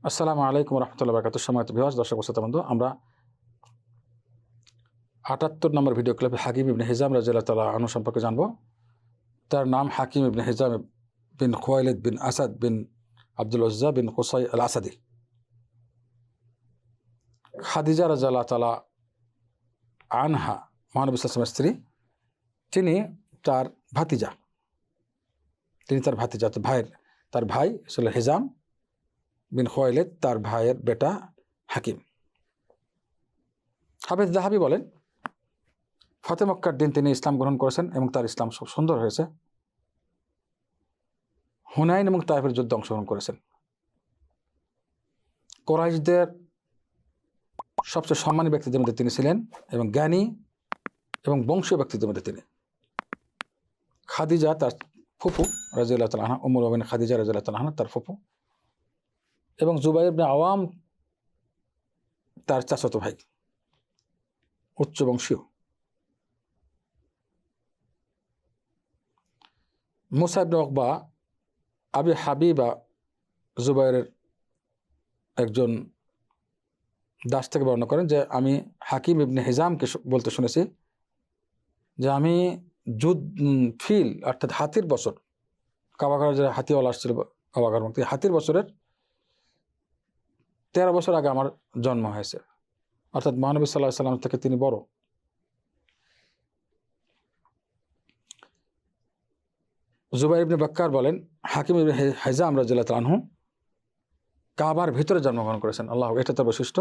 আসসালামু আলাইকুম রহমতুল্লাহ বরকাতুহ। সম্মানিত ভিউয়ার্স, দর্শক শ্রোতা বন্ধু, আমরা ৭৮ নম্বর ভিডিও ক্লিপে হাকিম ইবনে হিজাম রাদিয়াল্লাহু তাআলা আনহু সম্পর্কে জানব। তার নাম হাকিম ইবনে হিজাম বিন খুয়াইলিদ বিন আসাদ বিন আব্দুল উজ্জা বিন কুসাই আল আসাদি। খাদিজা রাদিয়াল্লাহু তাআলা আনহা মহানবী সাল্লাল্লাহু আলাইহি ওয়াসাল্লামের স্ত্রী। তিনি তার ভাতিজা, তার ভাই ছিল হিজাম বিন খুয়াইলিদ, তার ভাইয়ের বেটা হাকিম। হাফেজ যাহাবী বলেন, ফতে মক্কার দিন তিনি ইসলাম গ্রহণ করেছেন এবং তার ইসলাম খুব সুন্দর হয়েছে। হুনাইন এবং তায়েফের যুদ্ধে অংশগ্রহণ করেছেন। কোরাইশদের সবচেয়ে সম্মানী ব্যক্তিদের মধ্যে তিনি ছিলেন এবং জ্ঞানী এবং বংশীয় ব্যক্তিদের মধ্যে তিনি। খাদিজা তার ফুফু রাদিয়াল্লাহু তাআলা আনহা, উম্মুল মুমিনিন খাদিজা রাদিয়াল্লাহু তাআলা আনহা তার ফুফু, এবং জুবাইর ইবনে আওয়াম তার চাচাতো ভাই, উচ্চ বংশীয়। মুসা ইবনে উকবা আবি হাবিবা জুবাইরের একজন দাস থেকে বর্ণনা করেন যে আমি হাকিম ইবনে হিজামকে বলতে শুনেছি যে আমি ফিল অর্থাৎ হাতির বছর, কাবাগার যে হাতিওয়ালা আসছিল কাবাগার মধ্যে, হাতির বছরের 13 বছর আগে আমার জন্ম হয়েছে, অর্থাৎ মহানবী সাল্লাল্লাহু আলাইহি ওয়াসাল্লাম থেকে তিনি বড়। জুবাইর ইবনে বাক্কার বলেন, হাকিম ইবনে হিজাম রাদিয়াল্লাহু তাআলা আনহু কাবার ভিতরে জন্মগ্রহণ করেছেন। আল্লাহ, এটা তার বৈশিষ্ট্য,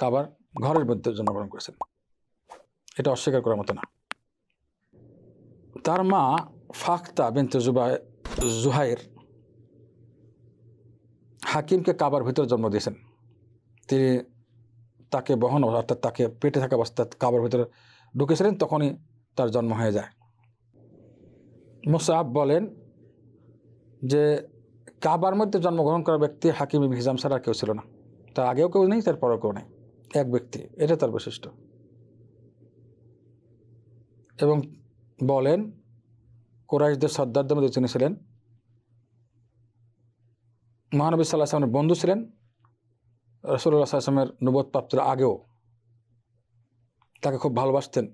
কাবার ঘরের মধ্যে জন্মগ্রহণ করেছেন, এটা অস্বীকার করার মতো না। তার মা ফাখতা বিনতে জুহাইর হাকিমকে কাবার ভিতরে জন্ম দিয়েছেন। তিনি তাকে বহন অর্থাৎ তাকে পেটে থাকা অবস্থায় কাবার ভিতরে ঢুকেছিলেন, তখনই তার জন্ম হয়ে যায়। মুসআব বলেন যে কাবার মধ্যে জন্মগ্রহণ করা ব্যক্তি হাকিম ইবনে হিজাম ছাড়া কেউ ছিল না, তার আগেও কেউ নেই, তার পরেও কেউ নেই, এক ব্যক্তি, এটা তার বৈশিষ্ট্য। এবং বলেন কুরাইশদের সর্দারদের মধ্যে তিনি ছিলেন। মহানবী সাল্লাল্লাহু আলাইহি ওয়াসাল্লামের বন্ধু ছিলেন। রাসূলুল্লাহ সাল্লাল্লাহু আলাইহি ওয়াসাল্লামের নবুয়ত প্রাপ্তির আগেও তাকে খুব ভালোবাসতেন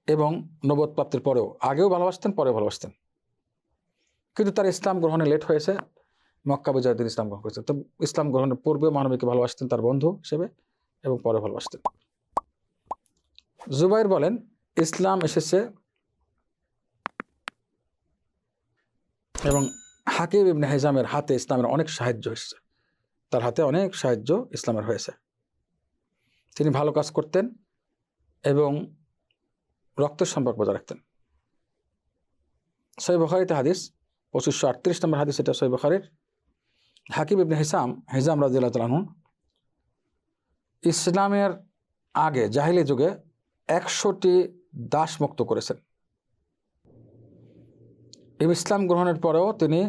এবং নবুয়ত প্রাপ্তির পরেও, আগেও ভালোবাসতেন, পরেও ভালোবাসতেন। কিন্তু তার ইসলাম গ্রহণে লেট হয়েছে। মক্কা বিজয়ের দিন ইসলাম গ্রহণ করেছেন। তো ইসলাম গ্রহণের পূর্বে মহানবীকে ভালোবাসতেন তার বন্ধু হিসেবে এবং পরে ভালোবাসতেন। জুবাইর বলেন, ইসলাম এসেছে এবং হাকিম ইবনে হিজামের হাতে ইসলামের অনেক সাহায্য এসেছে, তার হাতে অনেক সাহায্য ইসলামের হয়েছে। তিনি ভালো কাজ করতেন এবং রক্তের সম্পর্ক বজায় রাখতেন। সহিহ বুখারীতে হাদিস 2538 নম্বর হাদিস, এটা সহিহ বুখারীর। হাকিম ইবনে হিজাম রাদিয়াল্লাহু তাআলা আনহু ইসলামের আগে জাহিলি যুগে 100টি দাস মুক্ত করেছেন এবং ইসলাম গ্রহণের পরেও তিনি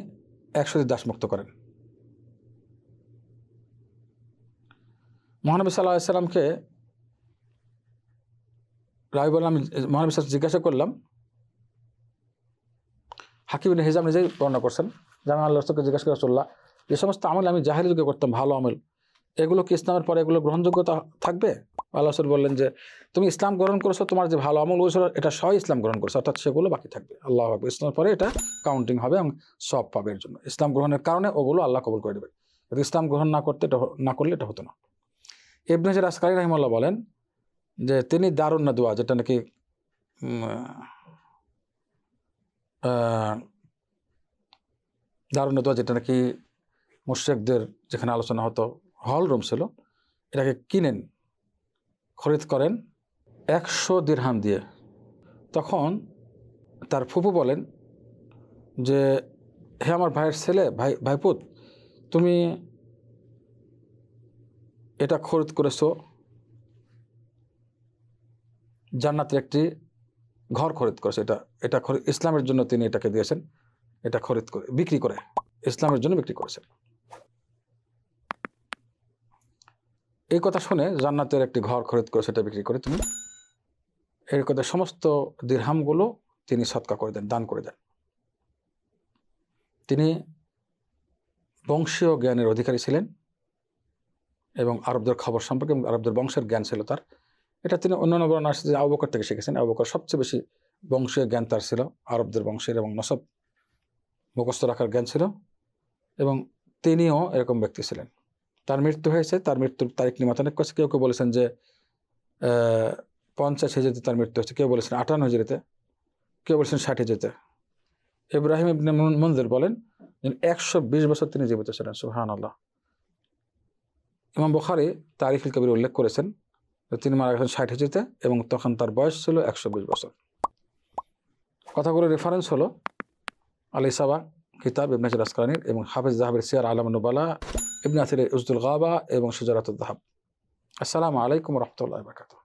100টি দাস মুক্ত করেন। মহানবী সাল্লাল্লাহু আলাইহি ওয়াসাল্লামকে রাবি বললাম, মহানবী সাল্লাল্লাহু জিজ্ঞাসা করলাম, হাকিম ইবনে হিজাম নিজেই বর্ণনা করছেন যে আমি আল্লাহর রাসূলকে জিজ্ঞাসা করে, রাসূলুল্লাহ, যে সমস্ত আমল আমি জাহিলি যুগে করতাম, ভালো আমল, এগুলো কি ইসলামের পরে এগুলো গ্রহণযোগ্যতা থাকবে? আল্লাহ রাসূল বললেন যে তুমি ইসলাম গ্রহণ করেছো, তোমার যে ভালো আমল হয়েছিল এটা সহ ইসলাম গ্রহণ করেছো, অর্থাৎ সেগুলো বাকি থাকবে। আল্লাহু আকবার, ইসলামের পরে এটা কাউন্টিং হবে এবং সওয়াব পাবে। এর জন্য ইসলাম গ্রহণের কারণে ওগুলো আল্লাহ কবুল করে দেবে। কিন্তু ইসলাম গ্রহণ না করলে এটা হতো না। ইবনে হাজার আসকালী রাহিমাহুল্লাহ বলেন যে তিনি দারুন নাদওয়া, যেটা নাকি যেটা নাকি মুশরিকদের যেখানে আলোচনা হতো, হল রুম ছিল, এটাকে খরিদ করেন 100 দিরহাম দিয়ে। তখন তার ফুফু বলেন যে হে আমার ভাইয়ের ছেলে, ভাইপুত, তুমি এটা খরিদ করেছো, জান্নাতের একটি ঘর খরিদ করেছে। এটা ইসলামের জন্য তিনি এটাকে দিয়েছেন, এটা খরিদ করে বিক্রি করে ইসলামের জন্য বিক্রি করেছেন। এই কথা শুনে জান্নাতের একটি ঘর খরিদ করে সেটা বিক্রি করে তুমি, এর কথা সমস্ত দিরহামগুলো তিনি সদকা করে দেন, দান করে দেন। তিনি বংশীয় জ্ঞানের অধিকারী ছিলেন এবং আরবদের খবর সম্পর্কে এবং আরবদের বংশের জ্ঞান ছিল তার। এটা তিনি অন্যান্য বর্ণনা আসছে যে আবু বকর থেকে শিখেছেন। আবু বকর সবচেয়ে বেশি বংশীয় জ্ঞান তার ছিল, আরবদের বংশের এবং নসব মুখস্থ রাখার জ্ঞান ছিল, এবং তিনিও এরকম ব্যক্তি ছিলেন। তার মৃত্যু হয়েছে, তার মৃত্যুর তারিখ নিয়ে মতানৈক্য আছে। কেউ কেউ বলেছেন যে 50 হিজরিতে তার মৃত্যু হয়েছে, কেউ বলেছেন 58 হিজরিতে, কেউ বলেছেন 60 হিজরিতে। ইব্রাহিম ইবনে মুনজির বলেন 120 বছর তিনি জীবিত ছিলেন। সুবহানাল্লাহ। ইমাম বুখারী তারিখুল কবির উল্লেখ করেছেন তিনি মারা গেছেন 60 হিজরিতে এবং তখন তার বয়স ছিল 120 বছর। কথাগুলো রেফারেন্স হলো আল ইসাবা কিতাব ইবনে হাজার আসকালানির এবং হাফিজ যাহাবের সিয়ার আলাম নুবালা, ইবনে আথিরের উজদুল গাবা এবং সিজারাতুদ যাহাব। আসসালামু আলাইকুম ওয়া রাহমাতুল্লাহি ওয়া বারাকাতুহু।